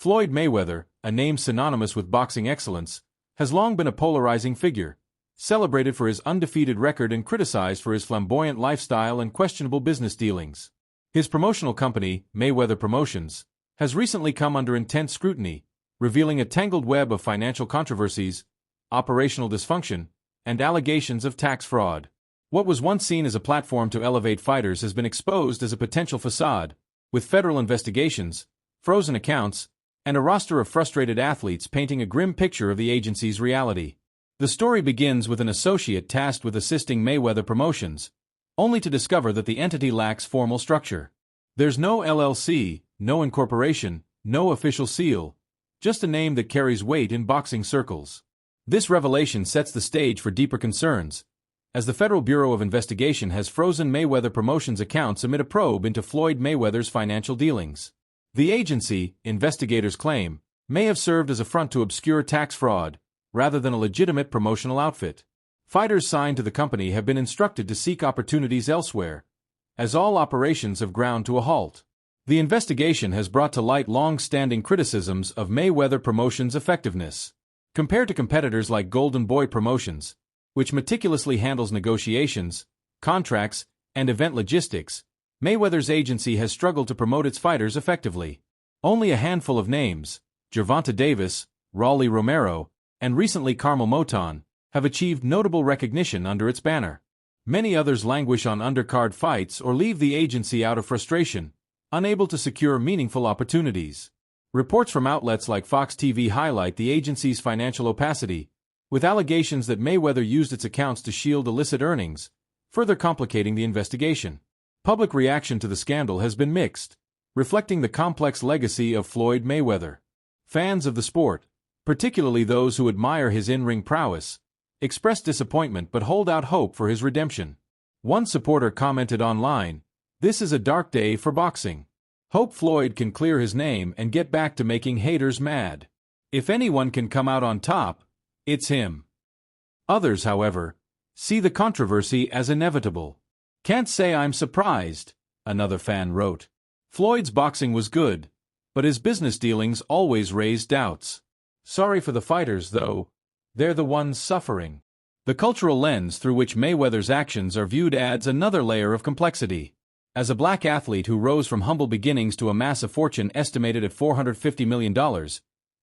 Floyd Mayweather, a name synonymous with boxing excellence, has long been a polarizing figure, celebrated for his undefeated record and criticized for his flamboyant lifestyle and questionable business dealings. His promotional company, Mayweather Promotions, has recently come under intense scrutiny, revealing a tangled web of financial controversies, operational dysfunction, and allegations of tax fraud. What was once seen as a platform to elevate fighters has been exposed as a potential facade, with federal investigations, frozen accounts, and a roster of frustrated athletes painting a grim picture of the agency's reality. The story begins with an associate tasked with assisting Mayweather Promotions, only to discover that the entity lacks formal structure. There's no LLC, no incorporation, no official seal, just a name that carries weight in boxing circles. This revelation sets the stage for deeper concerns, as the Federal Bureau of Investigation has frozen Mayweather Promotions accounts amid a probe into Floyd Mayweather's financial dealings. The agency, investigators claim, may have served as a front to obscure tax fraud, rather than a legitimate promotional outfit. Fighters signed to the company have been instructed to seek opportunities elsewhere, as all operations have ground to a halt. The investigation has brought to light long-standing criticisms of Mayweather Promotions' effectiveness. Compared to competitors like Golden Boy Promotions, which meticulously handles negotiations, contracts, and event logistics, Mayweather's agency has struggled to promote its fighters effectively. Only a handful of names, Gervonta Davis, Rolly Romero, and recently Carmel Moton, have achieved notable recognition under its banner. Many others languish on undercard fights or leave the agency out of frustration, unable to secure meaningful opportunities. Reports from outlets like Fox TV highlight the agency's financial opacity, with allegations that Mayweather used its accounts to shield illicit earnings, further complicating the investigation. Public reaction to the scandal has been mixed, reflecting the complex legacy of Floyd Mayweather. Fans of the sport, particularly those who admire his in-ring prowess, express disappointment but hold out hope for his redemption. One supporter commented online, "This is a dark day for boxing. Hope Floyd can clear his name and get back to making haters mad. If anyone can come out on top, it's him." Others, however, see the controversy as inevitable. "Can't say I'm surprised," another fan wrote. "Floyd's boxing was good, but his business dealings always raised doubts. Sorry for the fighters, though. They're the ones suffering." The cultural lens through which Mayweather's actions are viewed adds another layer of complexity. As a black athlete who rose from humble beginnings to amass a fortune estimated at $450 million,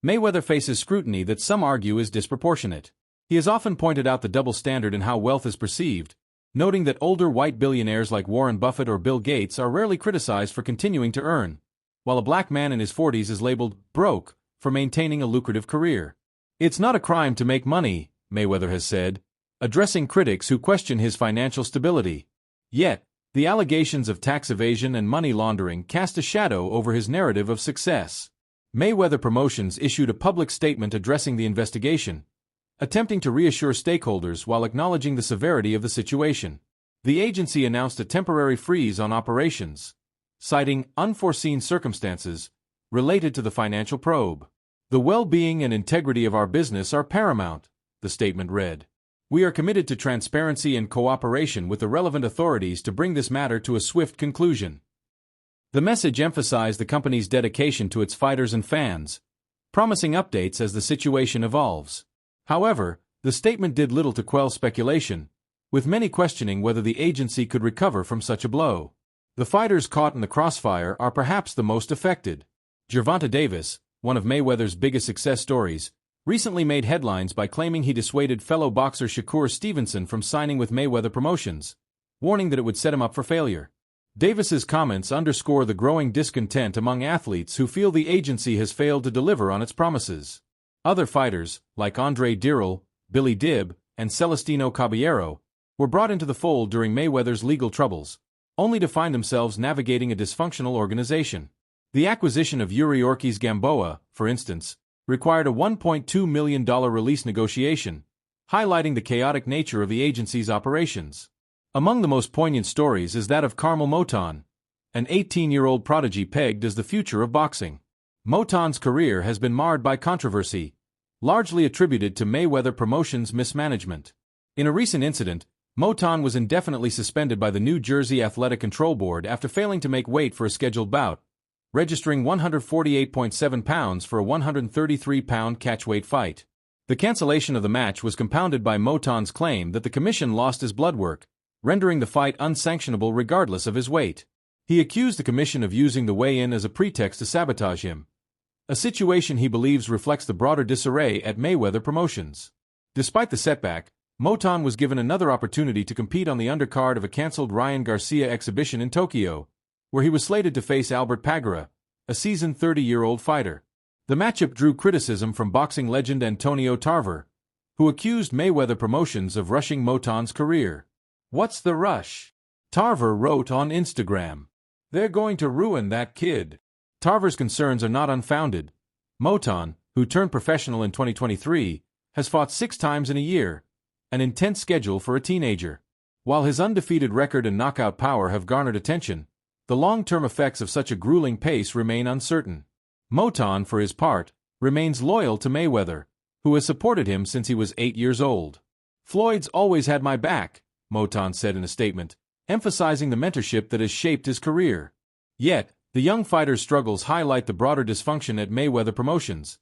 Mayweather faces scrutiny that some argue is disproportionate. He has often pointed out the double standard in how wealth is perceived, noting that older white billionaires like Warren Buffett or Bill Gates are rarely criticized for continuing to earn, while a black man in his 40s is labeled broke for maintaining a lucrative career. "It's not a crime to make money," Mayweather has said, addressing critics who question his financial stability. Yet, the allegations of tax evasion and money laundering cast a shadow over his narrative of success. Mayweather Promotions issued a public statement addressing the investigation, attempting to reassure stakeholders while acknowledging the severity of the situation. The agency announced a temporary freeze on operations, citing unforeseen circumstances related to the financial probe. "The well-being and integrity of our business are paramount," the statement read. "We are committed to transparency and cooperation with the relevant authorities to bring this matter to a swift conclusion." The message emphasized the company's dedication to its fighters and fans, promising updates as the situation evolves. However, the statement did little to quell speculation, with many questioning whether the agency could recover from such a blow. The fighters caught in the crossfire are perhaps the most affected. Gervonta Davis, one of Mayweather's biggest success stories, recently made headlines by claiming he dissuaded fellow boxer Shakur Stevenson from signing with Mayweather Promotions, warning that it would set him up for failure. Davis's comments underscore the growing discontent among athletes who feel the agency has failed to deliver on its promises. Other fighters, like Andre Dirrell, Billy Dibb, and Celestino Caballero, were brought into the fold during Mayweather's legal troubles, only to find themselves navigating a dysfunctional organization. The acquisition of Yuri Ortiz Gamboa, for instance, required a $1.2 million release negotiation, highlighting the chaotic nature of the agency's operations. Among the most poignant stories is that of Carmel Moton, an 18-year-old prodigy pegged as the future of boxing. Moton's career has been marred by controversy, largely attributed to Mayweather Promotions' mismanagement. In a recent incident, Moton was indefinitely suspended by the New Jersey Athletic Control Board after failing to make weight for a scheduled bout, registering 148.7 pounds for a 133-pound catchweight fight. The cancellation of the match was compounded by Moton's claim that the commission lost his blood work, rendering the fight unsanctionable regardless of his weight. He accused the commission of using the weigh-in as a pretext to sabotage him, a situation he believes reflects the broader disarray at Mayweather Promotions. Despite the setback, Moton was given another opportunity to compete on the undercard of a cancelled Ryan Garcia exhibition in Tokyo, where he was slated to face Albert Pagura, a seasoned 30-year-old fighter. The matchup drew criticism from boxing legend Antonio Tarver, who accused Mayweather Promotions of rushing Moton's career. "What's the rush?" Tarver wrote on Instagram. "They're going to ruin that kid." Tarver's concerns are not unfounded. Moton, who turned professional in 2023, has fought 6 times in a year, an intense schedule for a teenager. While his undefeated record and knockout power have garnered attention, the long-term effects of such a grueling pace remain uncertain. Moton, for his part, remains loyal to Mayweather, who has supported him since he was 8 years old. "Floyd's always had my back," Moton said in a statement, emphasizing the mentorship that has shaped his career. Yet, the young fighter's struggles highlight the broader dysfunction at Mayweather Promotions,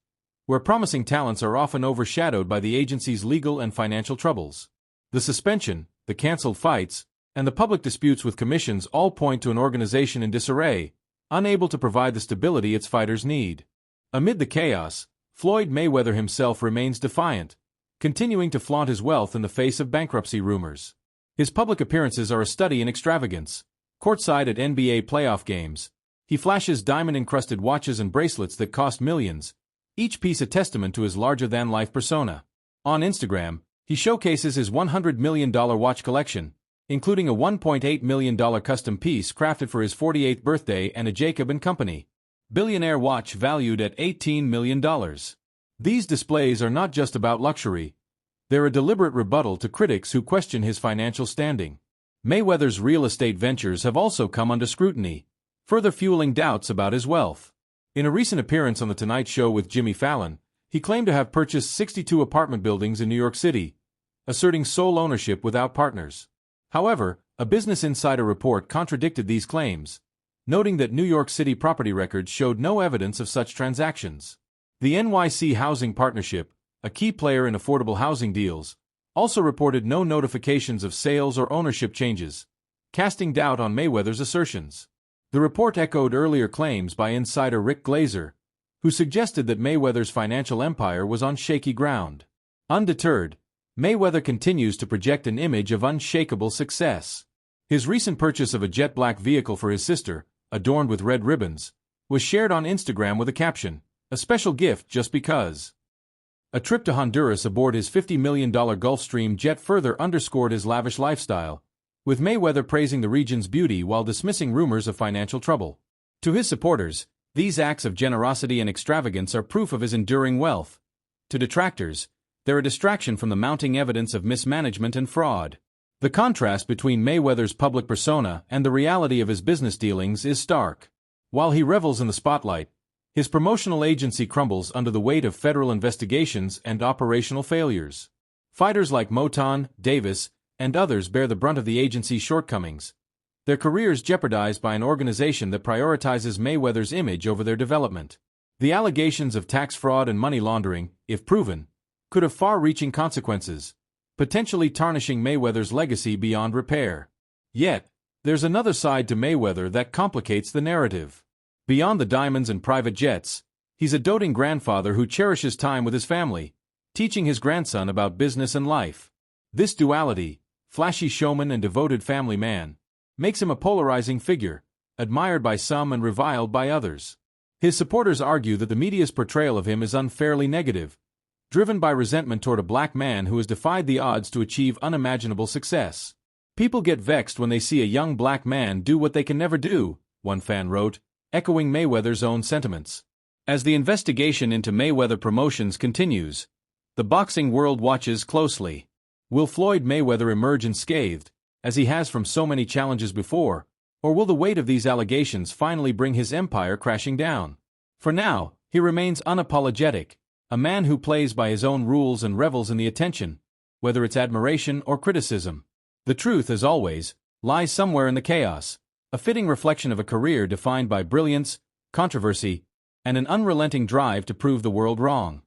where promising talents are often overshadowed by the agency's legal and financial troubles. The suspension, the cancelled fights, and the public disputes with commissions all point to an organization in disarray, unable to provide the stability its fighters need. Amid the chaos, Floyd Mayweather himself remains defiant, continuing to flaunt his wealth in the face of bankruptcy rumors. His public appearances are a study in extravagance. Courtside at NBA playoff games, he flashes diamond-encrusted watches and bracelets that cost millions, each piece a testament to his larger-than-life persona. On Instagram, he showcases his $100 million watch collection, including a $1.8 million custom piece crafted for his 48th birthday and a Jacob & Company billionaire watch valued at $18 million. These displays are not just about luxury. They're a deliberate rebuttal to critics who question his financial standing. Mayweather's real estate ventures have also come under scrutiny, further fueling doubts about his wealth. In a recent appearance on The Tonight Show with Jimmy Fallon, he claimed to have purchased 62 apartment buildings in New York City, asserting sole ownership without partners. However, a Business Insider report contradicted these claims, noting that New York City property records showed no evidence of such transactions. The NYC Housing Partnership, a key player in affordable housing deals, also reported no notifications of sales or ownership changes, casting doubt on Mayweather's assertions. The report echoed earlier claims by insider Rick Glazer, who suggested that Mayweather's financial empire was on shaky ground. Undeterred, Mayweather continues to project an image of unshakable success. His recent purchase of a jet-black vehicle for his sister, adorned with red ribbons, was shared on Instagram with a caption, "A special gift just because." A trip to Honduras aboard his $50 million Gulfstream jet further underscored his lavish lifestyle, with Mayweather praising the region's beauty while dismissing rumors of financial trouble. To his supporters, these acts of generosity and extravagance are proof of his enduring wealth. To detractors, they're a distraction from the mounting evidence of mismanagement and fraud. The contrast between Mayweather's public persona and the reality of his business dealings is stark. While he revels in the spotlight, his promotional agency crumbles under the weight of federal investigations and operational failures. Fighters like Moton, Davis, and others bear the brunt of the agency's shortcomings, their careers jeopardized by an organization that prioritizes Mayweather's image over their development. The allegations of tax fraud and money laundering, if proven, could have far-reaching consequences, potentially tarnishing Mayweather's legacy beyond repair. Yet, there's another side to Mayweather that complicates the narrative. Beyond the diamonds and private jets, he's a doting grandfather who cherishes time with his family, teaching his grandson about business and life. This duality, flashy showman and devoted family man, makes him a polarizing figure, admired by some and reviled by others. His supporters argue that the media's portrayal of him is unfairly negative, driven by resentment toward a black man who has defied the odds to achieve unimaginable success. "People get vexed when they see a young black man do what they can never do," one fan wrote, echoing Mayweather's own sentiments. As the investigation into Mayweather Promotions continues, the boxing world watches closely. Will Floyd Mayweather emerge unscathed, as he has from so many challenges before, or will the weight of these allegations finally bring his empire crashing down? For now, he remains unapologetic, a man who plays by his own rules and revels in the attention, whether it's admiration or criticism. The truth, as always, lies somewhere in the chaos, a fitting reflection of a career defined by brilliance, controversy, and an unrelenting drive to prove the world wrong.